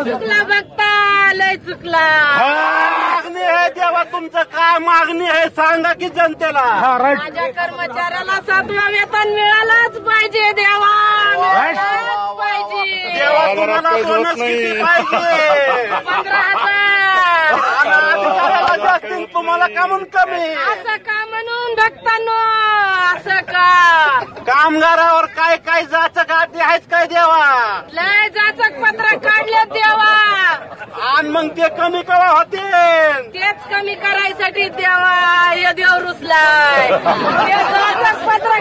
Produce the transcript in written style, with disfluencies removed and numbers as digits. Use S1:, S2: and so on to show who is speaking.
S1: चुकला बघता लय चुकला.
S2: मागणी आहे देवा, तुमचं काय मागणी आहे सांगा की जनतेला.
S1: माझ्या कर्मचाऱ्याला 7वा वेतन मिळालाच पाहिजे देवा, मिळालाच पाहिजे
S2: देवा. तुम्हाला बोनस किती पाहिजे?
S1: 15,000.
S2: अधिकाऱ्याला जास्त, तुम्हाला का म्हणून कमी?
S1: असं का म्हणून बघतानो, असं का?
S2: कामगारावर काय काय जाचक आधी आहेत काय देवा?
S1: लय जाचक पत्र काढले देवा,
S2: आणि मग ते कमी कवा होते?
S1: तेच कमी करायसाठी देवा हे देव रुसलाय. हे जाचक पत्र